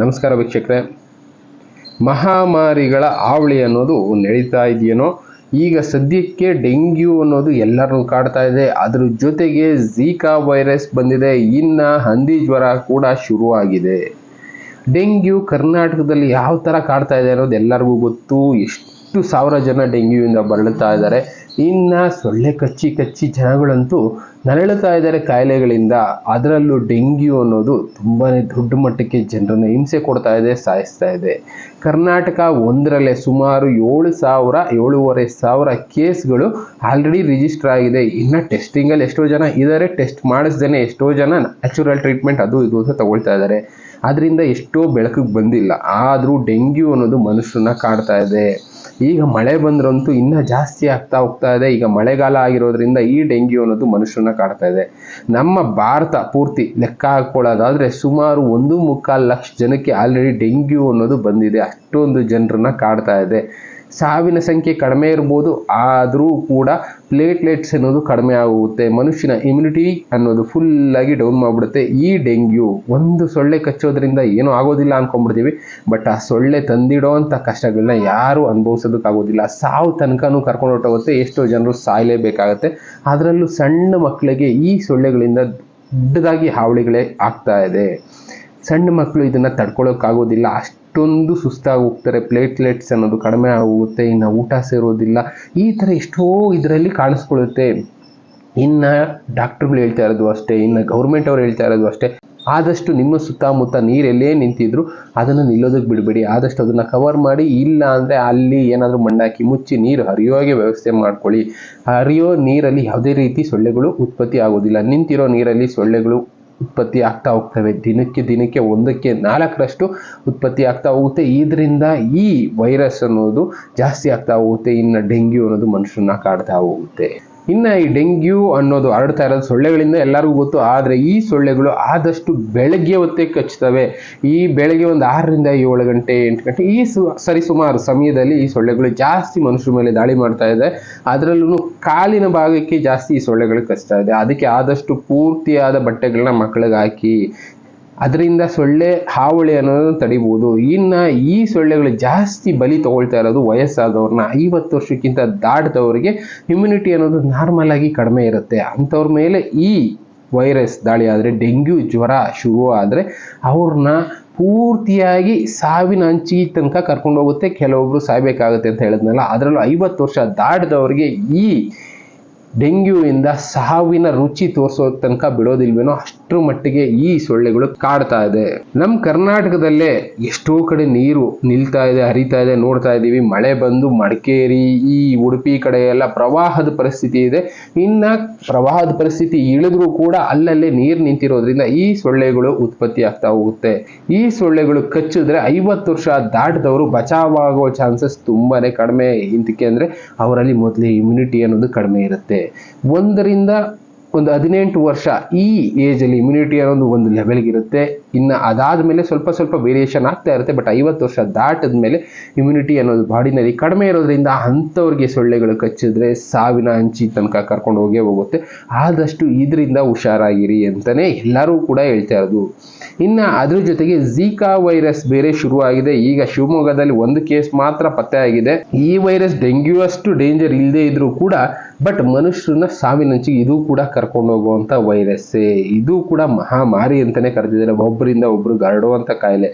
ನಮಸ್ಕಾರ ವೀಕ್ಷಕರೇ. ಮಹಾಮಾರಿಗಳ ಹಾವಳಿ ಅನ್ನೋದು ನಡೀತಾ ಇದೆಯೇನೋ. ಈಗ ಸದ್ಯಕ್ಕೆ ಡೆಂಗ್ಯೂ ಅನ್ನೋದು ಎಲ್ಲರನ್ನೂ ಕಾಡ್ತಾ ಇದೆ. ಅದ್ರ ಜೊತೆಗೆ ಝೀಕಾ ವೈರಸ್ ಬಂದಿದೆ. ಇನ್ನು ಹಂದಿ ಜ್ವರ ಕೂಡ ಶುರುವಾಗಿದೆ. ಡೆಂಗ್ಯೂ ಕರ್ನಾಟಕದಲ್ಲಿ ಯಾವ ಥರ ಕಾಡ್ತಾ ಇದೆ ಅನ್ನೋದು ಎಲ್ಲರಿಗೂ ಗೊತ್ತು. ಎಷ್ಟು ಸಾವಿರ ಜನ ಡೆಂಗ್ಯೂಯಿಂದ ಬಳಲ್ತಾ ಇದ್ದಾರೆ. ಇನ್ನು ಸೊಳ್ಳೆ ಕಚ್ಚಿ ಜನಗಳಂತೂ ನರಳುತ್ತಾ ಇದ್ದಾರೆ ಕಾಯಿಲೆಗಳಿಂದ. ಅದರಲ್ಲೂ ಡೆಂಗ್ಯೂ ಅನ್ನೋದು ತುಂಬಾ ದೊಡ್ಡ ಮಟ್ಟಕ್ಕೆ ಜನರನ್ನು ಹಿಂಸೆ ಕೊಡ್ತಾ ಇದೆ, ಸಾಯಿಸ್ತಾ ಇದೆ. ಕರ್ನಾಟಕ ಒಂದರಲ್ಲೇ ಸುಮಾರು 7,000-7,500 ಕೇಸ್ಗಳು ಆಲ್ರೆಡಿ ರಿಜಿಸ್ಟರ್ ಆಗಿದೆ. ಇನ್ನು ಟೆಸ್ಟಿಂಗಲ್ಲಿ ಎಷ್ಟೋ ಜನ ಇದ್ದಾರೆ, ಟೆಸ್ಟ್ ಮಾಡಿಸ್ದೇನೆ ಎಷ್ಟೋ ಜನ ನ್ಯಾಚುರಲ್ ಟ್ರೀಟ್ಮೆಂಟ್ ಅದು ಇದು ಅಂತ ತಗೊಳ್ತಾ ಇದ್ದಾರೆ. ಅದರಿಂದ ಎಷ್ಟೋ ಬೆಳಕಿಗೆ ಬಂದಿಲ್ಲ. ಆದರೂ ಡೆಂಗ್ಯೂ ಅನ್ನೋದು ಮನುಷ್ಯರನ್ನ ಕಾಡ್ತಾ ಇದೆ. ಈಗ ಮಳೆ ಬಂದ್ರಂತೂ ಇನ್ನೂ ಜಾಸ್ತಿ ಆಗ್ತಾ ಹೋಗ್ತಾ ಇದೆ. ಈಗ ಮಳೆಗಾಲ ಆಗಿರೋದ್ರಿಂದ ಈ ಡೆಂಗ್ಯೂ ಅನ್ನೋದು ಮನುಷ್ಯರನ್ನ ಕಾಡ್ತಾ ಇದೆ. ನಮ್ಮ ಭಾರತ ಪೂರ್ತಿ ಲೆಕ್ಕ ಹಾಕೊಳ್ಳೋದಾದ್ರೆ ಸುಮಾರು 1.25 ಲಕ್ಷ ಜನಕ್ಕೆ ಆಲ್ರೆಡಿ ಡೆಂಗ್ಯೂ ಅನ್ನೋದು ಬಂದಿದೆ. ಅಷ್ಟೊಂದು ಜನರನ್ನ ಕಾಡ್ತಾ ಇದೆ. ಸಾವಿನ ಸಂಖ್ಯೆ ಕಡಿಮೆ ಇರ್ಬೋದು, ಆದರೂ ಕೂಡ ಪ್ಲೇಟ್ಲೆಟ್ಸ್ ಅನ್ನೋದು ಕಡಿಮೆ ಆಗುತ್ತೆ. ಮನುಷ್ಯನ ಇಮ್ಯುನಿಟಿ ಅನ್ನೋದು ಫುಲ್ಲಾಗಿ ಡೌನ್ ಮಾಡಿಬಿಡುತ್ತೆ. ಈ ಡೆಂಗ್ಯೂ ಒಂದು ಸೊಳ್ಳೆ ಕಚ್ಚೋದ್ರಿಂದ ಏನೂ ಆಗೋದಿಲ್ಲ ಅಂದ್ಕೊಂಡ್ಬಿಡ್ತೀವಿ. ಬಟ್ ಆ ಸೊಳ್ಳೆ ತಂದಿಡೋ ಅಂಥ ಕಷ್ಟಗಳನ್ನ ಯಾರೂ ಅನುಭವಿಸೋದಕ್ಕಾಗೋದಿಲ್ಲ. ಸಾವು ತನಕನೂ ಕರ್ಕೊಂಡು ಹೊರಟೋಗುತ್ತೆ. ಎಷ್ಟೋ ಜನರು ಸಾಯಲೇಬೇಕಾಗತ್ತೆ. ಅದರಲ್ಲೂ ಸಣ್ಣ ಮಕ್ಕಳಿಗೆ ಈ ಸೊಳ್ಳೆಗಳಿಂದ ದೊಡ್ಡದಾಗಿ ಹಾವಳಿಗಳೇ ಆಗ್ತಾ ಇದೆ. ಸಣ್ಣ ಮಕ್ಕಳು ಇದನ್ನು ತಡ್ಕೊಳ್ಳೋಕ್ಕಾಗೋದಿಲ್ಲ. ಅಷ್ಟೊಂದು ಸುಸ್ತಾಗಿ ಹೋಗ್ತಾರೆ. ಪ್ಲೇಟ್ಲೆಟ್ಸ್ ಅನ್ನೋದು ಕಡಿಮೆ ಆಗುತ್ತೆ. ಇನ್ನು ಊಟ ಸೇರೋದಿಲ್ಲ. ಈ ಥರ ಎಷ್ಟೋ ಇದರಲ್ಲಿ ಕಾಣಿಸ್ಕೊಳ್ಳುತ್ತೆ. ಇನ್ನು ಡಾಕ್ಟ್ರುಗಳು ಹೇಳ್ತಾ ಇರೋದು ಅಷ್ಟೇ, ಇನ್ನು ಗೌರ್ಮೆಂಟ್ ಅವ್ರು ಹೇಳ್ತಾ ಇರೋದು ಅಷ್ಟೇ, ಆದಷ್ಟು ನಿಮ್ಮ ಸುತ್ತಮುತ್ತ ನೀರೆಲ್ಲೇ ನಿಂತಿದ್ರು ಅದನ್ನು ನಿಲ್ಲೋದಕ್ಕೆ ಬಿಡಬೇಡಿ. ಆದಷ್ಟು ಅದನ್ನು ಕವರ್ ಮಾಡಿ. ಇಲ್ಲ ಅಂದರೆ ಅಲ್ಲಿ ಏನಾದರೂ ಮಣ್ಣಾಕಿ ಮುಚ್ಚಿ ನೀರು ಹರಿಯೋ ಹಾಗೆ ವ್ಯವಸ್ಥೆ ಮಾಡ್ಕೊಳ್ಳಿ. ಹರಿಯೋ ನೀರಲ್ಲಿ ಯಾವುದೇ ರೀತಿ ಸೊಳ್ಳೆಗಳು ಉತ್ಪತ್ತಿ ಆಗೋದಿಲ್ಲ. ನಿಂತಿರೋ ನೀರಲ್ಲಿ ಸೊಳ್ಳೆಗಳು ಉತ್ಪತ್ತಿ ಆಗ್ತಾ ಹೋಗ್ತವೆ. ದಿನಕ್ಕೆ 4ರಷ್ಟು ಉತ್ಪತ್ತಿ ಆಗ್ತಾ ಹೋಗುತ್ತೆ. ಇದರಿಂದ ಈ ವೈರಸ್ ಅನ್ನೋದು ಜಾಸ್ತಿ ಆಗ್ತಾ ಹೋಗುತ್ತೆ. ಇನ್ನು ಡೆಂಗ್ಯೂ ಅನ್ನೋದು ಮನುಷ್ಯರನ್ನ ಕಾಡ್ತಾ ಹೋಗುತ್ತೆ. ಇನ್ನು ಈ ಡೆಂಗ್ಯೂ ಅನ್ನೋದು ಹರಡ್ತಾ ಇರೋದು ಸೊಳ್ಳೆಗಳಿಂದ ಎಲ್ಲರಿಗೂ ಗೊತ್ತು. ಆದರೆ ಈ ಸೊಳ್ಳೆಗಳು ಆದಷ್ಟು ಬೆಳಗ್ಗೆ ಹೊತ್ತೇ ಕಚ್ತವೆ. ಈ ಬೆಳಗ್ಗೆ ಒಂದು 6ರಿಂದ 7 ಗಂಟೆ 8 ಗಂಟೆ ಈ ಸರಿಸುಮಾರು ಸಮಯದಲ್ಲಿ ಈ ಸೊಳ್ಳೆಗಳು ಜಾಸ್ತಿ ಮನುಷ್ಯರ ಮೇಲೆ ದಾಳಿ ಮಾಡ್ತಾ ಇದೆ. ಅದರಲ್ಲೂ ಕಾಲಿನ ಭಾಗಕ್ಕೆ ಜಾಸ್ತಿ ಈ ಸೊಳ್ಳೆಗಳು ಕಚ್ತಾ ಇದೆ. ಅದಕ್ಕೆ ಆದಷ್ಟು ಪೂರ್ತಿಯಾದ ಬಟ್ಟೆಗಳನ್ನ ಮಕ್ಕಳಿಗೆ ಹಾಕಿ. ಅದರಿಂದ ಸೊಳ್ಳೆ ಹಾವಳಿ ಅನ್ನೋದನ್ನು ತಡಿಬೋದು. ಇನ್ನು ಈ ಸೊಳ್ಳೆಗಳು ಜಾಸ್ತಿ ಬಲಿ ತಗೊಳ್ತಾ ಇರೋದು ವಯಸ್ಸಾದವ್ರನ್ನ. 50 ವರ್ಷಕ್ಕಿಂತ ದಾಟಿದವರಿಗೆ ಇಮ್ಯುನಿಟಿ ಅನ್ನೋದು ನಾರ್ಮಲ್ ಆಗಿ ಕಡಿಮೆ ಇರುತ್ತೆ. ಅಂಥವ್ರ ಮೇಲೆ ಈ ವೈರಸ್ ದಾಳಿ ಆದರೆ, ಡೆಂಗ್ಯೂ ಜ್ವರ ಶುರು ಆದರೆ ಅವ್ರನ್ನ ಪೂರ್ತಿಯಾಗಿ ಸಾವಿನ ಅಂಚಿ ತನಕ ಕರ್ಕೊಂಡು ಹೋಗುತ್ತೆ. ಕೆಲವೊಬ್ರು ಸಾಯ್ಬೇಕಾಗುತ್ತೆ ಅಂತ ಹೇಳಿದ್ನಲ್ಲ. ಅದರಲ್ಲೂ 50 ವರ್ಷ ದಾಟಿದವರಿಗೆ ಈ ಡೆಂಗ್ಯೂ ಇಂದ ಸಾವಿನ ರುಚಿ ತೋರಿಸೋ ತನಕ ಬಿಡೋದಿಲ್ವೇನೋ ಅಷ್ಟರ ಮಟ್ಟಿಗೆ ಈ ಸೊಳ್ಳೆಗಳು ಕಾಡ್ತಾ ಇದೆ. ನಮ್ಮ ಕರ್ನಾಟಕದಲ್ಲೇ ಎಷ್ಟೋ ಕಡೆ ನೀರು ನಿಲ್ತಾ ಇದೆ, ಹರಿತಾ ಇದೆ, ನೋಡ್ತಾ ಇದ್ದೀವಿ. ಮಳೆ ಬಂದು ಮಡಿಕೇರಿ, ಈ ಉಡುಪಿ ಕಡೆ ಎಲ್ಲ ಪ್ರವಾಹದ ಪರಿಸ್ಥಿತಿ ಇದೆ. ಇನ್ನು ಪ್ರವಾಹದ ಪರಿಸ್ಥಿತಿ ಇಳಿದ್ರೂ ಕೂಡ ಅಲ್ಲಲ್ಲೇ ನೀರು ನಿಂತಿರೋದ್ರಿಂದ ಈ ಸೊಳ್ಳೆಗಳು ಉತ್ಪತ್ತಿ ಆಗ್ತಾ ಹೋಗುತ್ತೆ. ಈ ಸೊಳ್ಳೆಗಳು ಕಚ್ಚಿದ್ರೆ 50 ವರ್ಷ ದಾಟಿದವರು ಬಚಾವಾಗೋ ಚಾನ್ಸಸ್ ತುಂಬಾನೇ ಕಡಿಮೆ. ಇಂತಕ್ಕೆ ಅಂದ್ರೆ ಅವರಲ್ಲಿ ಮೊದಲೇ ಇಮ್ಯುನಿಟಿ ಅನ್ನೋದು ಕಡಿಮೆ ಇರುತ್ತೆ. 1ರಿಂದ 18 ವರ್ಷ ಈ ಏಜಲ್ಲಿ ಇಮ್ಯುನಿಟಿ ಅನ್ನೋದು ಒಂದು ಲೆವೆಲ್ಗೆ ಇರುತ್ತೆ. ಇನ್ನು ಅದಾದಮೇಲೆ ಸ್ವಲ್ಪ ವೇರಿಯೇಷನ್ ಆಗ್ತಾ ಇರುತ್ತೆ. ಬಟ್ 50 ವರ್ಷ ದಾಟಿದ ಮೇಲೆ ಇಮ್ಯುನಿಟಿ ಅನ್ನೋದು ಬಾಡಿನಲ್ಲಿ ಕಡಿಮೆ ಇರೋದ್ರಿಂದ ಅಂಥವ್ರಿಗೆ ಸೊಳ್ಳೆಗಳು ಕಚ್ಚಿದ್ರೆ ಸಾವಿನ ಅಂಚಿ ತನಕ ಕರ್ಕೊಂಡು ಹೋಗುತ್ತೆ. ಆದಷ್ಟು ಇದರಿಂದ ಹುಷಾರಾಗಿರಿ ಅಂತಲೇ ಎಲ್ಲರೂ ಕೂಡ ಹೇಳ್ತಾ ಇರೋದು. ಇನ್ನು ಅದ್ರ ಜೊತೆಗೆ ಝೀಕಾ ವೈರಸ್ ಬೇರೆ ಶುರುವಾಗಿದೆ. ಈಗ ಶಿವಮೊಗ್ಗದಲ್ಲಿ 1 ಕೇಸ್ ಮಾತ್ರ ಪತ್ತೆ ಆಗಿದೆ. ಈ ವೈರಸ್ ಡೆಂಗ್ಯೂ ಅಷ್ಟು ಡೇಂಜರ್ ಇಲ್ಲದೆ ಇದ್ರೂ ಕೂಡ ಬಟ್ ಮನುಷ್ಯರನ್ನ ಸಾವಿನಂಚಿಗೆ ಇದು ಕೂಡ ಕರ್ಕೊಂಡು ಹೋಗುವಂಥ ವೈರಸ್ಸೇ. ಇದು ಕೂಡ ಮಹಾಮಾರಿ ಅಂತಲೇ ಕರೆದಿದ್ದಾರೆ. ಒಬ್ಬರಿಂದ ಒಬ್ರಿಗೆ ಹರಡುವಂಥ ಕಾಯಿಲೆ.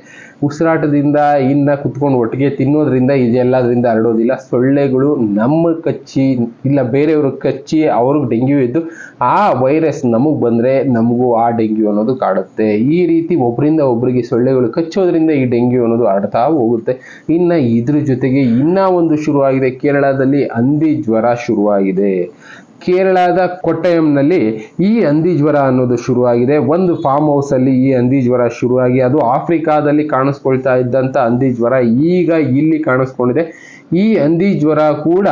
ಉಸಿರಾಟದಿಂದ ಇನ್ನು ಕುತ್ಕೊಂಡು ಒಟ್ಟಿಗೆ ತಿನ್ನೋದ್ರಿಂದ ಇದೆಲ್ಲದರಿಂದ ಹರಡೋದಿಲ್ಲ. ಸೊಳ್ಳೆಗಳು ನಮ್ಮ ಕಚ್ಚಿ ಇಲ್ಲ ಬೇರೆಯವ್ರಿಗೆ ಕಚ್ಚಿ ಅವ್ರಿಗೆ ಡೆಂಗ್ಯೂ ಇದ್ದು ಆ ವೈರಸ್ ನಮಗೆ ಬಂದರೆ ನಮಗೂ ಆ ಡೆಂಗ್ಯೂ ಅನ್ನೋದು ಕಾಡುತ್ತೆ. ಈ ರೀತಿ ಒಬ್ಬರಿಂದ ಒಬ್ಬರಿಗೆ ಸೊಳ್ಳೆಗಳು ಕಚ್ಚೋದ್ರಿಂದ ಈ ಡೆಂಗ್ಯೂ ಅನ್ನೋದು ಹರಡ್ತಾ ಹೋಗುತ್ತೆ. ಇನ್ನು ಇದ್ರ ಜೊತೆಗೆ ಇನ್ನೂ ಒಂದು ಶುರುವಾಗಿದೆ. ಕೇರಳದಲ್ಲಿ ಹಂದಿ ಜ್ವರ ಶುರುವಾಗಿದೆ. ಕೇರಳದ ಕೊಟ್ಟಯಂನಲ್ಲಿ ಈ ಹಂದಿ ಜ್ವರ ಅನ್ನೋದು ಶುರುವಾಗಿದೆ. ಒಂದು ಫಾರ್ಮ್ ಹೌಸ್ ಅಲ್ಲಿ ಈ ಹಂದಿ ಜ್ವರ ಶುರುವಾಗಿ, ಅದು ಆಫ್ರಿಕಾದಲ್ಲಿ ಕಾಣಿಸ್ಕೊಳ್ತಾ ಇದ್ದಂಥ ಹಂದಿ ಜ್ವರ ಈಗ ಇಲ್ಲಿ ಕಾಣಿಸ್ಕೊಂಡಿದೆ. ಈ ಹಂದಿ ಜ್ವರ ಕೂಡ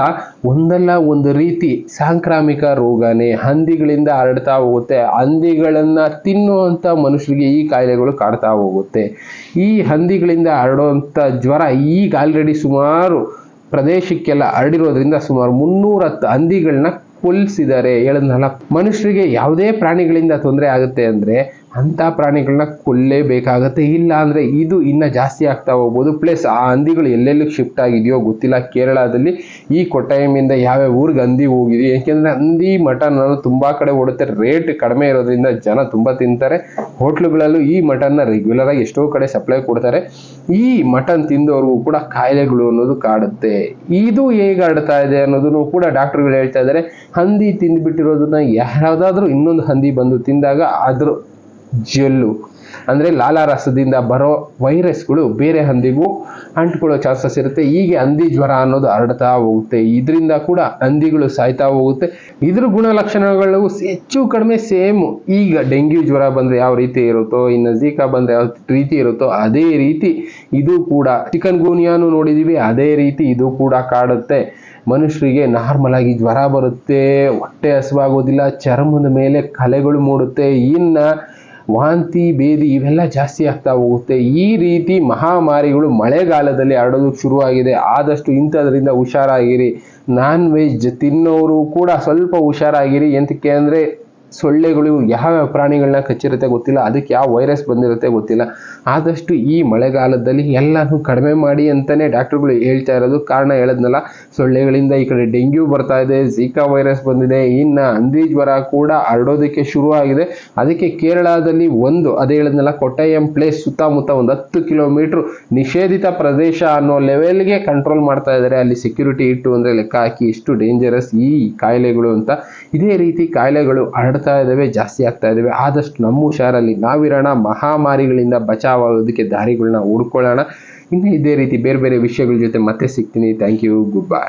ಒಂದಲ್ಲ ಒಂದು ರೀತಿ ಸಾಂಕ್ರಾಮಿಕ ರೋಗನೇ. ಹಂದಿಗಳಿಂದ ಹರಡ್ತಾ ಹೋಗುತ್ತೆ. ಹಂದಿಗಳನ್ನ ತಿನ್ನುವಂಥ ಮನುಷ್ಯರಿಗೆ ಈ ಕಾಯಿಲೆಗಳು ಕಾಡ್ತಾ ಹೋಗುತ್ತೆ. ಈ ಹಂದಿಗಳಿಂದ ಹರಡುವಂಥ ಜ್ವರ ಈಗ ಆಲ್ರೆಡಿ ಸುಮಾರು ಪ್ರದೇಶಕ್ಕೆಲ್ಲ ಹರಡಿರೋದ್ರಿಂದ ಸುಮಾರು 310 ಹಂದಿಗಳನ್ನ ಕೊಲ್ಲಿಸಿದ್ದಾರೆ. ಹೇಳಿದ್ನಲ್ಲ, ಮನುಷ್ಯರಿಗೆ ಯಾವುದೇ ಪ್ರಾಣಿಗಳಿಂದ ತೊಂದರೆ ಆಗುತ್ತೆ ಅಂದರೆ ಅಂಥ ಪ್ರಾಣಿಗಳನ್ನ ಕೊಲ್ಲೇಬೇಕಾಗತ್ತೆ. ಇಲ್ಲ ಅಂದರೆ ಇದು ಇನ್ನೂ ಜಾಸ್ತಿ ಆಗ್ತಾ ಹೋಗ್ಬೋದು. ಪ್ಲಸ್ ಆ ಹಂದಿಗಳು ಎಲ್ಲೆಲ್ಲಿ ಶಿಫ್ಟ್ ಆಗಿದೆಯೋ ಗೊತ್ತಿಲ್ಲ. ಕೇರಳದಲ್ಲಿ ಈ ಕೊಟ್ಟಾಯಮಿಂದ ಯಾವ್ಯಾವ ಊರಿಗೆ ಹಂದಿ ಹೋಗಿದೆ, ಏಕೆಂದರೆ ಹಂದಿ ಮಟನ್ ತುಂಬ ಕಡೆ ಓಡುತ್ತೆ. ರೇಟ್ ಕಡಿಮೆ ಇರೋದ್ರಿಂದ ಜನ ತುಂಬ ತಿಂತಾರೆ. ಹೋಟ್ಲುಗಳಲ್ಲೂ ಈ ಮಟನ್ನ ರೆಗ್ಯುಲರ್ ಆಗಿ ಎಷ್ಟೋ ಕಡೆ ಸಪ್ಲೈ ಕೊಡ್ತಾರೆ. ಈ ಮಟನ್ ತಿಂದವ್ರಿಗೂ ಕೂಡ ಕಾಯಿಲೆಗಳು ಅನ್ನೋದು ಕಾಡುತ್ತೆ. ಇದು ಹೇಗೆ ಹರಡ್ತಾ ಇದೆ ಅನ್ನೋದನ್ನು ಕೂಡ ಡಾಕ್ಟರ್ಗಳು ಹೇಳ್ತಾ ಇದ್ದಾರೆ. ಹಂದಿ ತಿಂದುಬಿಟ್ಟಿರೋದನ್ನ ಯಾವುದಾದ್ರೂ ಇನ್ನೊಂದು ಹಂದಿ ಬಂದು ತಿಂದಾಗ ಅದ್ರ ಜೆಲ್ಲು ಅಂದರೆ ಲಾಲಾರಸದಿಂದ ಬರೋ ವೈರಸ್ಗಳು ಬೇರೆ ಹಂದಿಗೂ ಅಂಟ್ಕೊಳ್ಳೋ ಚಾನ್ಸಸ್ ಇರುತ್ತೆ. ಹೀಗೆ ಹಂದಿ ಜ್ವರ ಅನ್ನೋದು ಹರಡ್ತಾ ಹೋಗುತ್ತೆ. ಇದರಿಂದ ಕೂಡ ಹಂದಿಗಳು ಸಾಯ್ತಾ ಹೋಗುತ್ತೆ. ಇದ್ರ ಗುಣಲಕ್ಷಣಗಳು ಹೆಚ್ಚು ಕಡಿಮೆ ಸೇಮ್. ಈಗ ಡೆಂಗ್ಯೂ ಜ್ವರ ಬಂದರೆ ಯಾವ ರೀತಿ ಇರುತ್ತೋ, ಇನ್ನು ಝೀಕಾ ಬಂದರೆ ಯಾವ ರೀತಿ ಇರುತ್ತೋ ಅದೇ ರೀತಿ ಇದು ಕೂಡ. ಚಿಕನ್ ಗೂನಿಯಾನು ನೋಡಿದ್ದೀವಿ, ಅದೇ ರೀತಿ ಇದು ಕೂಡ ಕಾಡುತ್ತೆ. ಮನುಷ್ಯರಿಗೆ ನಾರ್ಮಲ್ ಆಗಿ ಜ್ವರ ಬರುತ್ತೆ, ಹೊಟ್ಟೆ ಹಸಿವಾಗೋದಿಲ್ಲ, ಚರ್ಮದ ಮೇಲೆ ಕಲೆಗಳು ಮೂಡುತ್ತೆ, ಇನ್ನು ವಾಂತಿ ಭೇದಿ ಇವೆಲ್ಲ ಜಾಸ್ತಿ ಆಗ್ತಾ ಹೋಗುತ್ತೆ. ಈ ರೀತಿ ಮಹಾಮಾರಿಗಳು ಮಳೆಗಾಲದಲ್ಲಿ ಹರಡೋದಕ್ಕೆ ಶುರುವಾಗಿದೆ. ಆದಷ್ಟು ಇಂಥದ್ರಿಂದ ಹುಷಾರಾಗಿರಿ. ನಾನ್ ವೆಜ್ ತಿನ್ನೋರು ಕೂಡ ಸ್ವಲ್ಪ ಹುಷಾರಾಗಿರಿ. ಎಂತಕ್ಕೆ ಅಂದರೆ ಸೊಳ್ಳೆಗಳು ಯಾವ ಪ್ರಾಣಿಗಳನ್ನ ಕಚ್ಚಿರುತ್ತೆ ಗೊತ್ತಿಲ್ಲ, ಅದಕ್ಕೆ ಯಾವ ವೈರಸ್ ಬಂದಿರುತ್ತೆ ಗೊತ್ತಿಲ್ಲ. ಆದಷ್ಟು ಈ ಮಳೆಗಾಲದಲ್ಲಿ ಎಲ್ಲನೂ ಕಡಿಮೆ ಮಾಡಿ ಅಂತಲೇ ಡಾಕ್ಟರ್ಗಳು ಹೇಳ್ತಾ ಇರೋದು. ಕಾರಣ ಹೇಳದ್ನಲ್ಲ, ಸೊಳ್ಳೆಗಳಿಂದ ಈ ಕಡೆ ಡೆಂಗ್ಯೂ ಬರ್ತಾ ಇದೆ, ಝೀಕಾ ವೈರಸ್ ಬಂದಿದೆ, ಇನ್ನು ಹಂದಿ ಜ್ವರ ಕೂಡ ಹರಡೋದಕ್ಕೆ ಶುರುವಾಗಿದೆ. ಅದಕ್ಕೆ ಕೇರಳದಲ್ಲಿ ಅದೇ ಹೇಳದ್ನಲ್ಲ, ಕೊಟ್ಟಾಯಂ ಪ್ಲೇಸ್ ಸುತ್ತಮುತ್ತ 10 ಕಿಲೋಮೀಟರ್ ನಿಷೇಧಿತ ಪ್ರದೇಶ ಅನ್ನೋ ಲೆವೆಲ್ಗೆ ಕಂಟ್ರೋಲ್ ಮಾಡ್ತಾ ಇದ್ದಾರೆ. ಅಲ್ಲಿ ಸೆಕ್ಯೂರಿಟಿ ಇಟ್ಟು ಅಂದರೆ ಲೆಕ್ಕ ಹಾಕಿ ಎಷ್ಟು ಡೇಂಜರಸ್ ಈ ಕಾಯಿಲೆಗಳು ಅಂತ. ಇದೇ ರೀತಿ ಕಾಯಿಲೆಗಳು ಹರಡ್ತಾ ಇದ್ದಾವೆ, ಜಾಸ್ತಿ ಆಗ್ತಾ ಇದ್ದಾವೆ. ಆದಷ್ಟು ನಮ್ಮ ಹುಷಾರಲ್ಲಿ ನಾವಿರೋಣ. ಮಹಾಮಾರಿಗಳಿಂದ ಬಚಾವಾಗೋದಕ್ಕೆ ದಾರಿಗಳನ್ನ ಹುಡ್ಕೊಳ್ಳೋಣ. ಇನ್ನು ಇದೇ ರೀತಿ ಬೇರೆ ಬೇರೆ ವಿಷಯಗಳ ಜೊತೆ ಮತ್ತೆ ಸಿಗ್ತೀನಿ. Thank you. Good bye.